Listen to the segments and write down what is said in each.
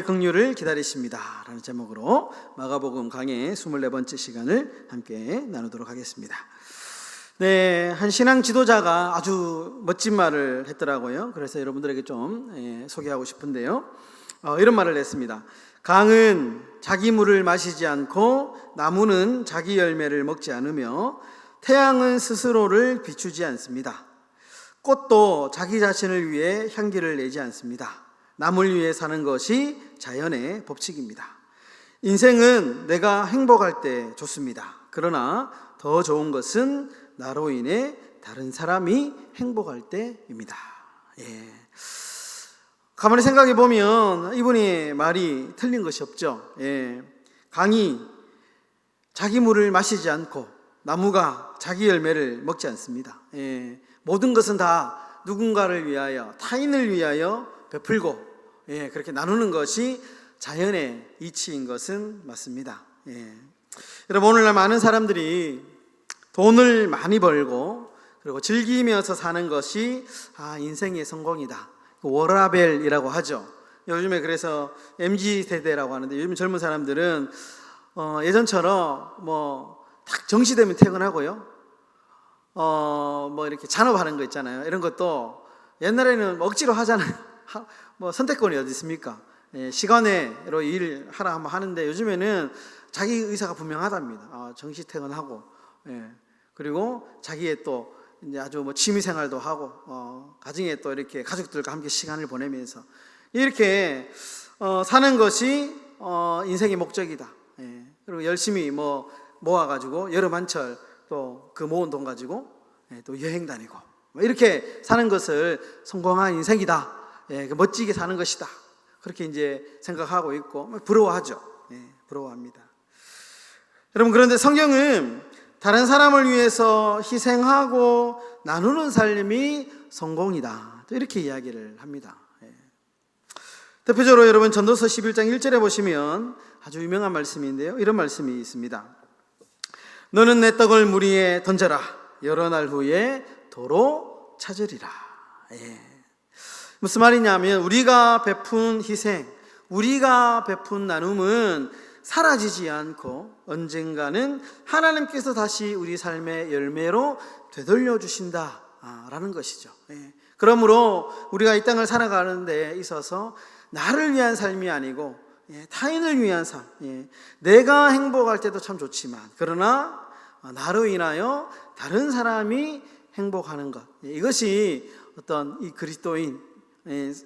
긍휼을 기다리십니다 라는 제목으로 마가복음 강의 24번째 시간을 함께 나누도록 하겠습니다. 네, 한 신앙 지도자가 아주 멋진 말을 했더라고요. 그래서 여러분들에게 좀 소개하고 싶은데요. 이런 말을 했습니다. 강은 자기 물을 마시지 않고 나무는 자기 열매를 먹지 않으며 태양은 스스로를 비추지 않습니다. 꽃도 자기 자신을 위해 향기를 내지 않습니다. 남을 위해 사는 것이 자연의 법칙입니다. 인생은 내가 행복할 때 좋습니다. 그러나 더 좋은 것은 나로 인해 다른 사람이 행복할 때입니다. 가만히 생각해 보면 이분의 말이 틀린 것이 없죠. 강이 자기 물을 마시지 않고 나무가 자기 열매를 먹지 않습니다. 모든 것은 다 누군가를 위하여, 타인을 위하여 베풀고 그렇게 나누는 것이 자연의 이치인 것은 맞습니다. 여러분, 오늘날 많은 사람들이 돈을 많이 벌고 그리고 즐기면서 사는 것이 인생의 성공이다. 워라벨이라고 하죠. 요즘에 그래서 MZ세대라고 하는데, 요즘 젊은 사람들은 예전처럼 딱 정시되면 퇴근하고요, 이렇게 잔업하는 거 있잖아요. 이런 것도 옛날에는 억지로 하잖아요. 선택권이 어디 있습니까? 시간으로 일하라 하면 하는데, 요즘에는 자기 의사가 분명하답니다. 정시 퇴근하고, 그리고 자기의 또 이제 아주 취미 생활도 하고, 가정에 또 이렇게 가족들과 함께 시간을 보내면서 이렇게 사는 것이 인생의 목적이다. 그리고 열심히 모아가지고 여름 한철 또 그 모은 돈 가지고 또 여행 다니고 이렇게 사는 것을 성공한 인생이다. 멋지게 사는 것이다. 그렇게 이제 생각하고 있고 부러워하죠. 부러워합니다. 여러분, 그런데 성경은 다른 사람을 위해서 희생하고 나누는 삶이 성공이다, 또 이렇게 이야기를 합니다. 대표적으로 여러분, 전도서 11장 1절에 보시면 아주 유명한 말씀인데요, 이런 말씀이 있습니다. 너는 내 떡을 물 위에 던져라. 여러 날 후에 도로 찾으리라. 무슨 말이냐면, 우리가 베푼 희생, 우리가 베푼 나눔은 사라지지 않고 언젠가는 하나님께서 다시 우리 삶의 열매로 되돌려 주신다 라는 것이죠. 그러므로 우리가 이 땅을 살아가는 데 있어서 나를 위한 삶이 아니고 타인을 위한 삶, 내가 행복할 때도 참 좋지만 그러나 나로 인하여 다른 사람이 행복하는 것, 이것이 어떤 이 그리스도인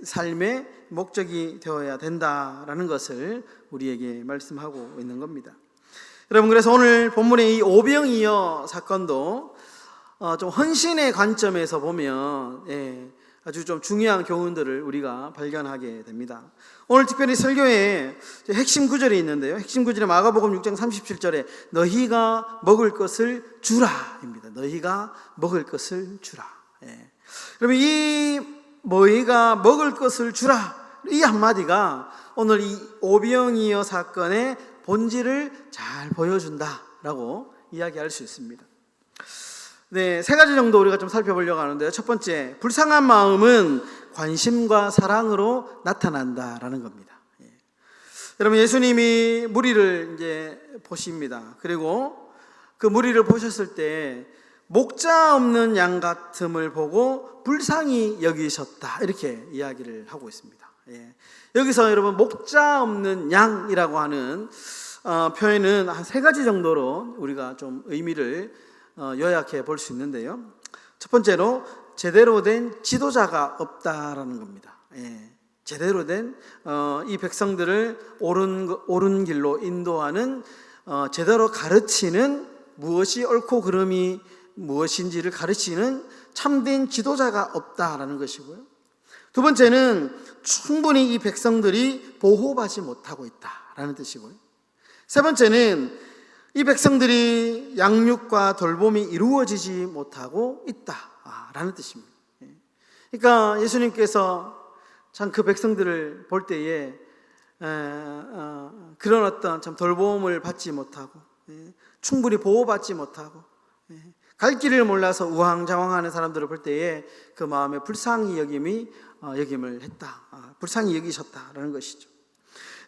삶의 목적이 되어야 된다라는 것을 우리에게 말씀하고 있는 겁니다. 여러분, 그래서 오늘 본문의 이 오병이어 사건도 좀 헌신의 관점에서 보면 아주 좀 중요한 교훈들을 우리가 발견하게 됩니다. 오늘 특별히 설교에 핵심 구절이 있는데요, 핵심 구절이 마가복음 6장 37절에 너희가 먹을 것을 주라입니다. 너희가 먹을 것을 주라. 그러면 이 너희가 먹을 것을 주라, 이 한마디가 오늘 이 오병이어 사건의 본질을 잘 보여준다라고 이야기할 수 있습니다. 세 가지 정도 우리가 좀 살펴보려고 하는데요. 첫 번째, 불쌍한 마음은 관심과 사랑으로 나타난다라는 겁니다. 여러분, 예수님이 무리를 이제 보십니다. 그리고 그 무리를 보셨을 때 목자 없는 양 같음을 보고 불쌍히 여기셨다, 이렇게 이야기를 하고 있습니다. 여기서 여러분, 목자 없는 양이라고 하는 표현은 한 세 가지 정도로 우리가 좀 의미를 요약해 볼 수 있는데요. 첫 번째로 제대로 된 지도자가 없다라는 겁니다. 제대로 된 이 백성들을 옳은 길로 인도하는, 제대로 가르치는, 무엇이 옳고 그름이 무엇인지를 가르치는 참된 지도자가 없다라는 것이고요. 두 번째는 충분히 이 백성들이 보호받지 못하고 있다라는 뜻이고요. 세 번째는 이 백성들이 양육과 돌봄이 이루어지지 못하고 있다라는 뜻입니다. 그러니까 예수님께서 참 그 백성들을 볼 때에 그런 어떤 참 돌봄을 받지 못하고 충분히 보호받지 못하고 갈 길을 몰라서 우왕좌왕하는 사람들을 볼 때에 그 마음에 불쌍히 여김을 했다, 불쌍히 여기셨다라는 것이죠.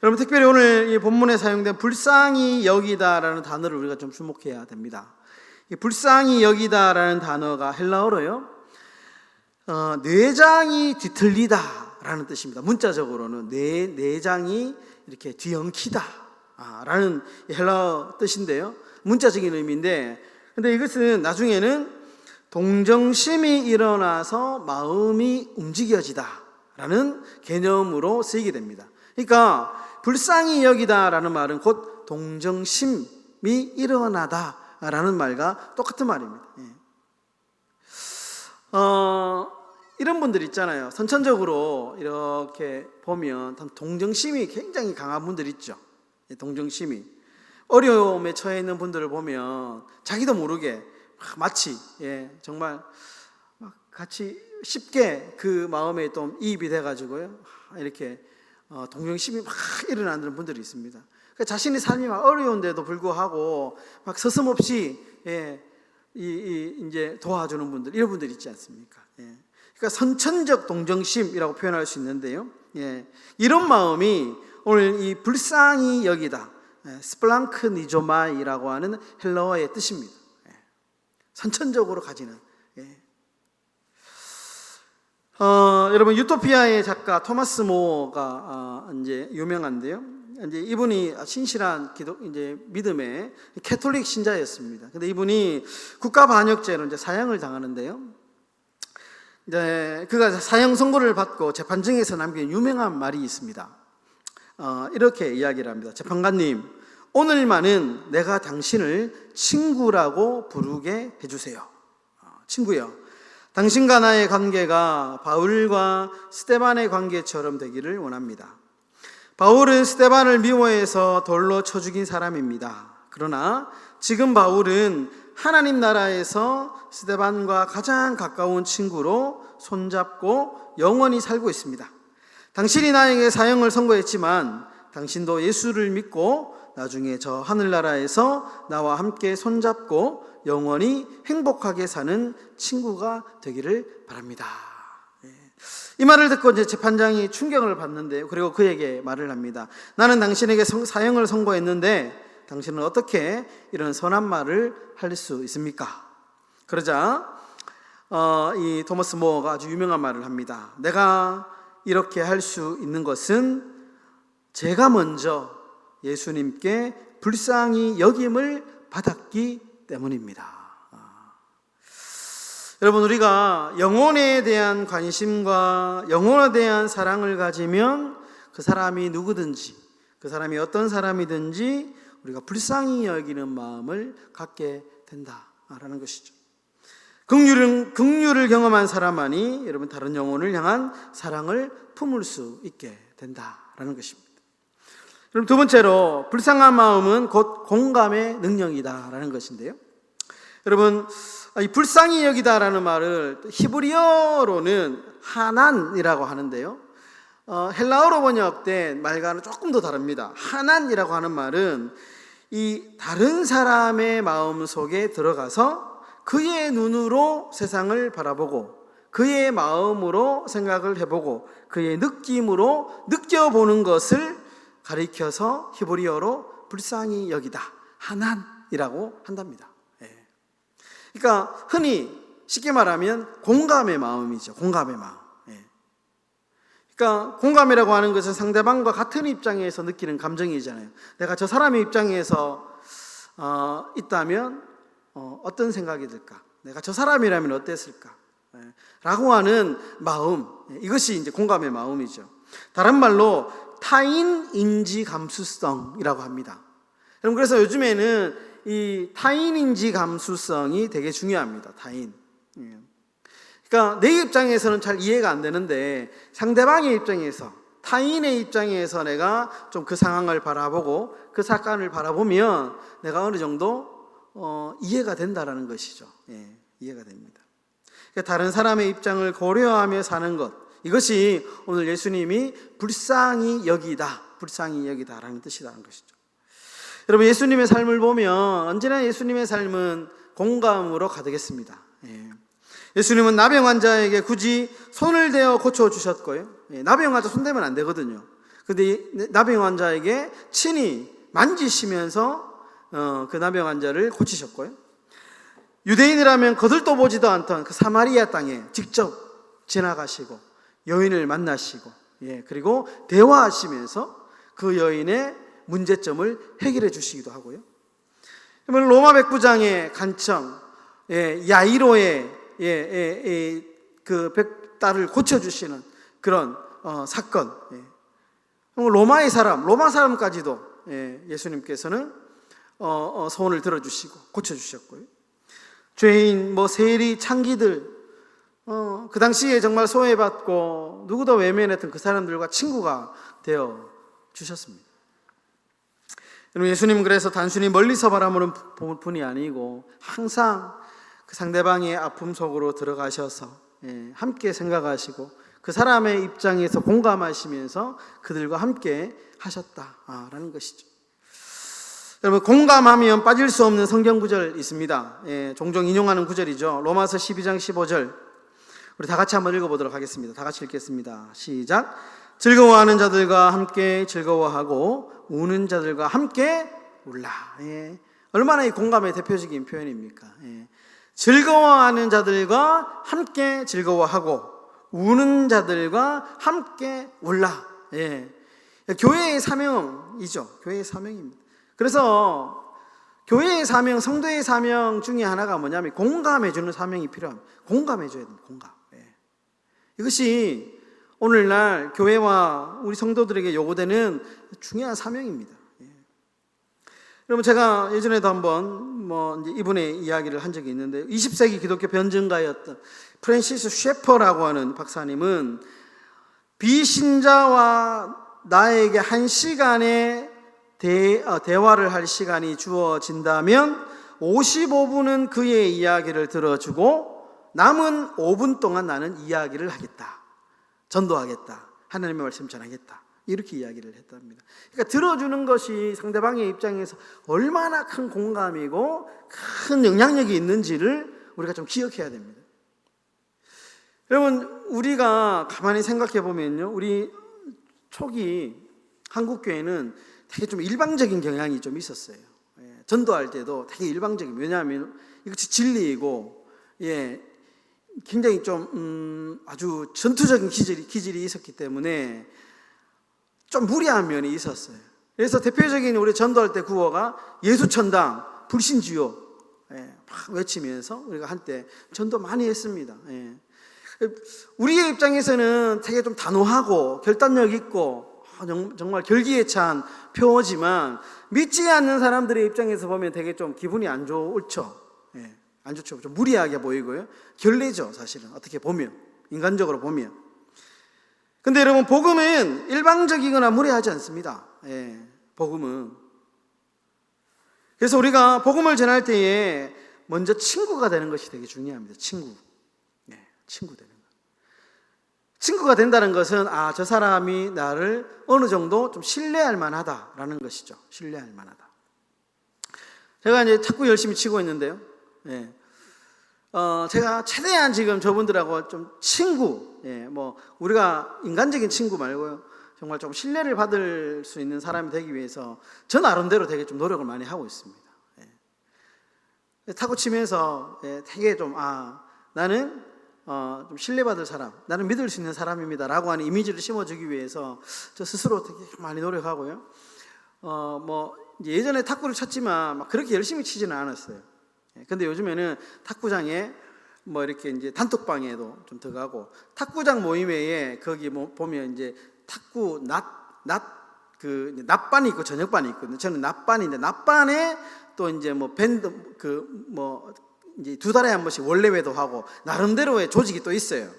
여러분, 특별히 오늘 이 본문에 사용된 불쌍히 여기다라는 단어를 우리가 좀 주목해야 됩니다. 이 불쌍히 여기다라는 단어가 헬라어로요, 뇌장이 뒤틀리다라는 뜻입니다. 문자적으로는 뇌장이 이렇게 뒤엉키다 라는 헬라어 뜻인데요, 문자적인 의미인데, 근데 이것은 나중에는 동정심이 일어나서 마음이 움직여지다 라는 개념으로 쓰이게 됩니다. 그러니까 불쌍히 여기다 라는 말은 곧 동정심이 일어나다 라는 말과 똑같은 말입니다. 이런 분들 있잖아요. 선천적으로 이렇게 보면 동정심이 굉장히 강한 분들 있죠. 동정심이 어려움에 처해 있는 분들을 보면 자기도 모르게 마치 정말 같이 쉽게 그 마음에 좀 이입이 돼가지고요, 이렇게 동정심이 막 일어나는 분들이 있습니다. 그러니까 자신의 삶이 막 어려운데도 불구하고 막 서슴없이 이제 도와주는 분들, 이런 분들 있지 않습니까? 그러니까 선천적 동정심이라고 표현할 수 있는데요, 이런 마음이 오늘 이 불쌍히 여기다, 스플랑크니조마이라고 하는 헬라어의 뜻입니다. 선천적으로 가지는. 여러분, 유토피아의 작가 토마스 모어가 이제 유명한데요, 이제 이분이 신실한 이제 믿음의 캐톨릭 신자였습니다. 근데 이분이 국가 반역죄로 이제 사형을 당하는데요, 이제 그가 사형 선고를 받고 재판정에서 남긴 유명한 말이 있습니다. 이렇게 이야기를 합니다. 재판관님, 오늘만은 내가 당신을 친구라고 부르게 해주세요. 친구요, 당신과 나의 관계가 바울과 스데반의 관계처럼 되기를 원합니다. 바울은 스데반을 미워해서 돌로 쳐 죽인 사람입니다. 그러나 지금 바울은 하나님 나라에서 스데반과 가장 가까운 친구로 손잡고 영원히 살고 있습니다. 당신이 나에게 사형을 선고했지만 당신도 예수를 믿고 나중에 저 하늘나라에서 나와 함께 손잡고 영원히 행복하게 사는 친구가 되기를 바랍니다. 이 말을 듣고 이제 재판장이 충격을 받는데요, 그리고 그에게 말을 합니다. 나는 당신에게 사형을 선고했는데 당신은 어떻게 이런 선한 말을 할 수 있습니까? 그러자 이 토마스 모어가 아주 유명한 말을 합니다. 내가 이렇게 할 수 있는 것은 제가 먼저 예수님께 불쌍히 여김을 받았기 때문입니다. 여러분, 우리가 영혼에 대한 관심과 영혼에 대한 사랑을 가지면 그 사람이 누구든지, 그 사람이 어떤 사람이든지 우리가 불쌍히 여기는 마음을 갖게 된다라는 것이죠. 긍휼을 경험한 사람만이 여러분 다른 영혼을 향한 사랑을 품을 수 있게 된다라는 것입니다. 그럼 두 번째로, 불쌍한 마음은 곧 공감의 능력이다라는 것인데요, 여러분, 이 불쌍히 여기다라는 말을 히브리어로는 하난이라고 하는데요, 헬라어로 번역된 말과는 조금 더 다릅니다. 하난이라고 하는 말은 이 다른 사람의 마음 속에 들어가서 그의 눈으로 세상을 바라보고 그의 마음으로 생각을 해보고 그의 느낌으로 느껴보는 것을 가리켜서 히브리어로 불쌍히 여기다, 하난이라고 한답니다. 그러니까 흔히 쉽게 말하면 공감의 마음이죠. 공감의 마음. 그러니까 공감이라고 하는 것은 상대방과 같은 입장에서 느끼는 감정이잖아요. 내가 저 사람의 입장에서 있다면 어떤 생각이 들까? 내가 저 사람이라면 어땠을까? 라고 하는 마음, 이것이 이제 공감의 마음이죠. 다른 말로 타인 인지 감수성이라고 합니다. 여러분, 그래서 요즘에는 이 타인 인지 감수성이 되게 중요합니다. 타인. 그러니까 내 입장에서는 잘 이해가 안 되는데 상대방의 입장에서, 타인의 입장에서 내가 좀 그 상황을 바라보고 그 사건을 바라보면 내가 어느 정도 이해가 된다라는 것이죠. 이해가 됩니다. 그러니까 다른 사람의 입장을 고려하며 사는 것, 이것이 오늘 예수님이 불쌍히 여기다, 불쌍히 여기다라는 뜻이라는 것이죠. 여러분, 예수님의 삶을 보면 언제나 예수님의 삶은 공감으로 가득했습니다. 예수님은 나병 환자에게 굳이 손을 대어 고쳐주셨고요, 나병 환자 손대면 안 되거든요. 근데 이 나병 환자에게 친히 만지시면서 그 나병 환자를 고치셨고요. 유대인이라면 거들떠 보지도 않던 그 사마리아 땅에 직접 지나가시고 여인을 만나시고, 그리고 대화하시면서 그 여인의 문제점을 해결해 주시기도 하고요. 로마 백부장의 간청, 야이로의 그 딸을 고쳐주시는 그런 사건, 로마 사람까지도 예수님께서는 소원을 들어주시고 고쳐주셨고요. 죄인, 세리, 창기들, 그 당시에 정말 소외받고 누구도 외면했던 그 사람들과 친구가 되어 주셨습니다. 여러분, 예수님은 그래서 단순히 멀리서 바라보는 분이 아니고 항상 그 상대방의 아픔 속으로 들어가셔서 함께 생각하시고 그 사람의 입장에서 공감하시면서 그들과 함께 하셨다라는 것이죠. 여러분, 공감하면 빠질 수 없는 성경 구절 있습니다. 종종 인용하는 구절이죠. 로마서 12장 15절. 우리 다 같이 한번 읽어보도록 하겠습니다. 다 같이 읽겠습니다. 시작. 즐거워하는 자들과 함께 즐거워하고 우는 자들과 함께 울라. 얼마나 이 공감의 대표적인 표현입니까? 즐거워하는 자들과 함께 즐거워하고 우는 자들과 함께 울라. 교회의 사명이죠. 교회의 사명입니다. 그래서 교회의 사명, 성도의 사명 중에 하나가 뭐냐면 공감해주는 사명이 필요합니다. 공감해줘야 됩니다. 공감. 이것이 오늘날 교회와 우리 성도들에게 요구되는 중요한 사명입니다. 여러분, 제가 예전에도 한번 이분의 이야기를 한 적이 있는데, 20세기 기독교 변증가였던 프랜시스 셰퍼라고 하는 박사님은 비신자와 나에게 1시간의 대화를 할 시간이 주어진다면 55분은 그의 이야기를 들어주고 남은 5분 동안 나는 이야기를 하겠다, 전도하겠다, 하나님의 말씀 전하겠다, 이렇게 이야기를 했답니다. 그러니까 들어주는 것이 상대방의 입장에서 얼마나 큰 공감이고 큰 영향력이 있는지를 우리가 좀 기억해야 됩니다. 여러분, 우리가 가만히 생각해 보면요, 우리 초기 한국교회는 되게 좀 일방적인 경향이 좀 있었어요. 전도할 때도 되게 일방적인, 왜냐하면 이것이 진리이고, 굉장히 좀 아주 전투적인 기질이 있었기 때문에 좀 무리한 면이 있었어요. 그래서 대표적인 우리 전도할 때 구호가 예수천당 불신주요 막 외치면서 우리가 한때 전도 많이 했습니다. 우리의 입장에서는 되게 좀 단호하고 결단력 있고 정말 결기에 찬 표어지만 믿지 않는 사람들의 입장에서 보면 되게 좀 기분이 안 좋죠. 안 좋죠. 좀 무리하게 보이고요. 결례죠, 사실은. 어떻게 보면, 인간적으로 보면. 근데 여러분, 복음은 일방적이거나 무리하지 않습니다. 복음은. 그래서 우리가 복음을 전할 때에 먼저 친구가 되는 것이 되게 중요합니다. 친구 되는 것. 친구가 된다는 것은 저 사람이 나를 어느 정도 좀 신뢰할 만하다라는 것이죠. 신뢰할 만하다. 제가 이제 탁구 열심히 치고 있는데요. 제가 최대한 지금 저분들하고 좀 친구, 우리가 인간적인 친구 말고요, 정말 좀 신뢰를 받을 수 있는 사람이 되기 위해서 저 나름대로 되게 좀 노력을 많이 하고 있습니다. 탁구 치면서 되게 좀 나는 좀 신뢰받을 사람, 나는 믿을 수 있는 사람입니다 라고 하는 이미지를 심어주기 위해서 저 스스로 되게 많이 노력하고요. 예전에 탁구를 쳤지만 막 그렇게 열심히 치지는 않았어요. 근데 요즘에는 탁구장에 이렇게 이제 단톡방에도 좀 들어가고, 탁구장 모임회에 거기 보면 이제 탁구 낮반이 있고 저녁반이 있거든요. 저는 낮반인데, 낮반에 또 이제 밴드 이제 2달에 한 번씩 원래회도 하고 나름대로의 조직이 또 있어요.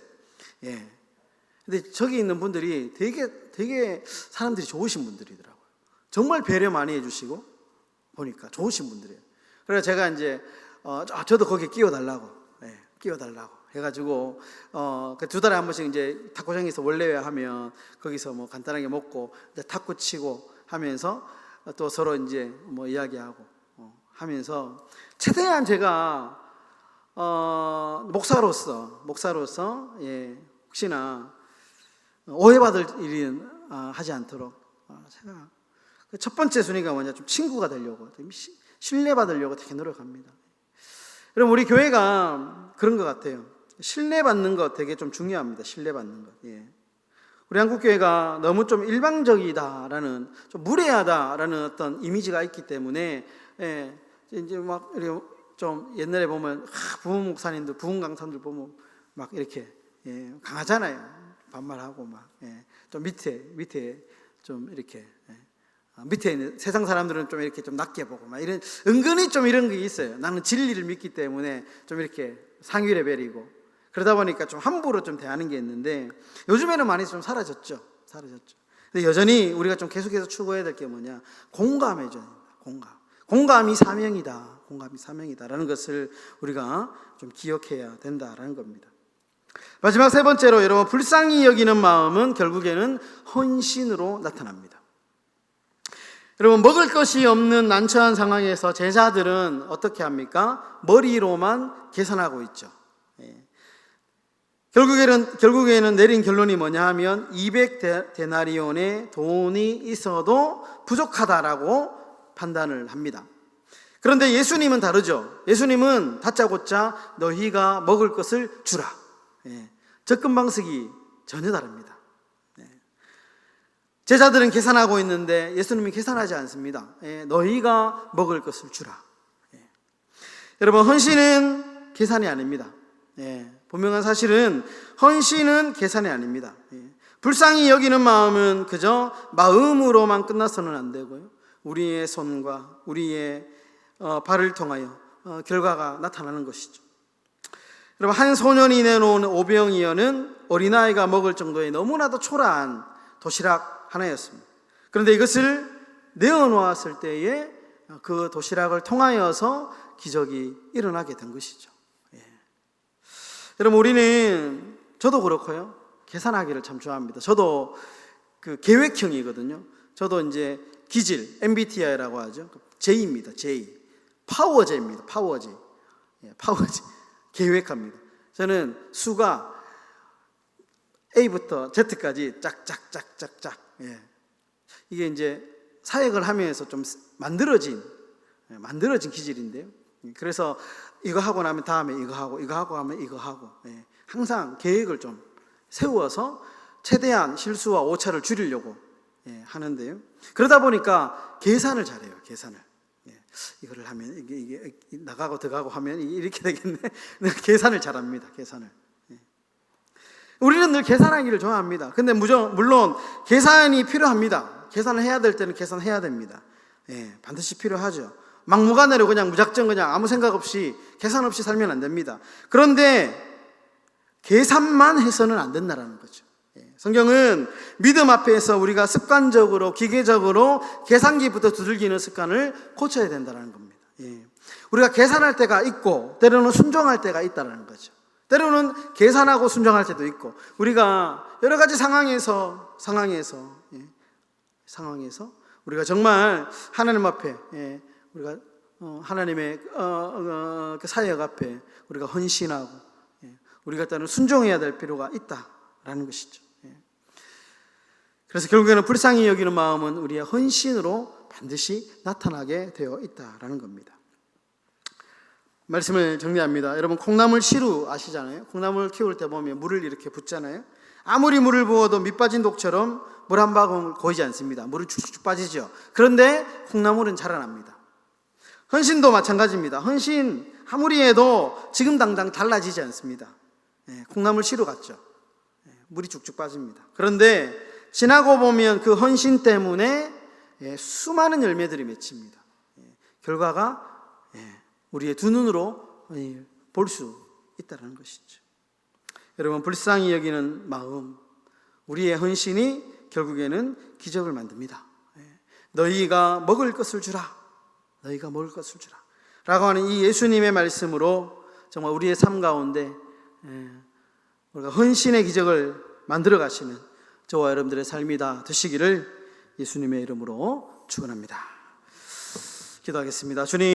근데 저기 있는 분들이 되게 사람들이 좋으신 분들이더라고요. 정말 배려 많이 해주시고 보니까 좋으신 분들이에요. 그래서 제가 이제 저도 거기에 끼워달라고 해가지고 그 2달에 한 번씩 이제 탁구장에서 원래회 하면 거기서 간단하게 먹고 이제 탁구 치고 하면서 또 서로 이제 이야기하고 하면서 최대한 제가 목사로서 혹시나 오해받을 일은 하지 않도록 제가 첫 번째 순위가 뭐냐, 좀 친구가 되려고, 신뢰받으려고 되게 노력합니다. 여러분, 우리 교회가 그런 것 같아요. 신뢰받는 것 되게 좀 중요합니다. 신뢰받는 것. 예. 우리 한국교회가 너무 좀 일방적이다라는, 좀 무례하다라는 어떤 이미지가 있기 때문에, 예, 이제 막 좀 옛날에 보면 부흥 목사님들, 부흥 강사들 보면 막 이렇게, 예, 강하잖아요. 반말하고 막, 예, 좀 밑에 좀 이렇게, 예, 밑에 있는 세상 사람들은 좀 이렇게 좀 낮게 보고 막 이런, 은근히 좀 이런 게 있어요. 나는 진리를 믿기 때문에 좀 이렇게 상위 레벨이고, 그러다 보니까 좀 함부로 좀 대하는 게 있는데, 요즘에는 많이 좀 사라졌죠. 근데 여전히 우리가 좀 계속해서 추구해야 될 게 뭐냐, 공감해줘야 됩니다. 공감이 사명이다라는 것을 우리가 좀 기억해야 된다라는 겁니다. 마지막 세 번째로, 여러분, 불쌍히 여기는 마음은 결국에는 헌신으로 나타납니다. 여러분, 먹을 것이 없는 난처한 상황에서 제자들은 어떻게 합니까? 머리로만 계산하고 있죠. 예. 결국에는 내린 결론이 뭐냐 하면 200데나리온의 돈이 있어도 부족하다라고 판단을 합니다. 그런데 예수님은 다르죠. 예수님은 다짜고짜 너희가 먹을 것을 주라. 예. 접근 방식이 전혀 다릅니다. 예. 제자들은 계산하고 있는데 예수님이 계산하지 않습니다. 예. 너희가 먹을 것을 주라. 예. 여러분, 헌신은 계산이 아닙니다. 예. 분명한 사실은 헌신은 계산이 아닙니다. 예. 불쌍히 여기는 마음은 그저 마음으로만 끝나서는 안 되고요, 우리의 손과 우리의 발을 통하여 결과가 나타나는 것이죠. 여러분, 한 소년이 내놓은 오병이어는 어린아이가 먹을 정도의 너무나도 초라한 도시락 하나였습니다. 그런데 이것을 내어놓았을 때에 그 도시락을 통하여서 기적이 일어나게 된 것이죠. 예. 여러분, 저도 그렇고요, 계산하기를 참 좋아합니다. 저도 그 계획형이거든요. 저도 이제 기질, MBTI라고 하죠. J입니다. J. 파워제입니다. 파워제. 예, 파워제. 계획합니다. 저는 수가 A부터 Z까지 짝짝짝짝짝. 예. 이게 이제 사역을 하면서 좀 만들어진 기질인데요. 그래서 이거 하고 나면 다음에 이거 하고 하면 이거 하고. 예. 항상 계획을 좀 세워서 최대한 실수와 오차를 줄이려고, 예, 하는데요. 그러다 보니까 계산을 잘해요. 계산을. 예. 이거를 하면 이게 나가고 들어가고 하면 이렇게 되겠네. 계산을 잘합니다. 계산을. 예. 우리는 늘 계산하기를 좋아합니다. 근데 물론 계산이 필요합니다. 계산을 해야 될 때는 계산해야 됩니다. 예, 반드시 필요하죠. 막무가내로 그냥 무작정 그냥 아무 생각 없이 계산 없이 살면 안 됩니다. 그런데 계산만 해서는 안 된다는 거죠. 성경은 믿음 앞에서 우리가 습관적으로, 기계적으로 계산기부터 두들기는 습관을 고쳐야 된다는 겁니다. 우리가 계산할 때가 있고 때로는 순종할 때가 있다는 거죠. 때로는 계산하고 순종할 때도 있고, 우리가 여러 가지 상황에서 우리가 정말 하나님 앞에, 우리가 하나님의 그 사역 앞에 우리가 헌신하고, 우리가 때로는 순종해야 될 필요가 있다라는 것이죠. 그래서 결국에는 불쌍히 여기는 마음은 우리의 헌신으로 반드시 나타나게 되어 있다라는 겁니다. 말씀을 정리합니다. 여러분, 콩나물 시루 아시잖아요? 콩나물 키울 때 보면 물을 이렇게 붓잖아요. 아무리 물을 부어도 밑 빠진 독처럼 물 한 방울 고이지 않습니다. 물은 쭉쭉 빠지죠. 그런데 콩나물은 자라납니다. 헌신도 마찬가지입니다. 헌신 아무리 해도 지금 당장 달라지지 않습니다. 콩나물 시루 같죠. 물이 쭉쭉 빠집니다. 그런데 지나고 보면 그 헌신 때문에 수많은 열매들이 맺힙니다. 결과가 우리의 두 눈으로 볼 수 있다는 것이죠. 여러분, 불쌍히 여기는 마음, 우리의 헌신이 결국에는 기적을 만듭니다. 너희가 먹을 것을 주라. 너희가 먹을 것을 주라. 라고 하는 이 예수님의 말씀으로 정말 우리의 삶 가운데 우리가 헌신의 기적을 만들어 가시는 저와 여러분들의 삶이 다 되시기를 예수님의 이름으로 축원합니다. 기도하겠습니다. 주님,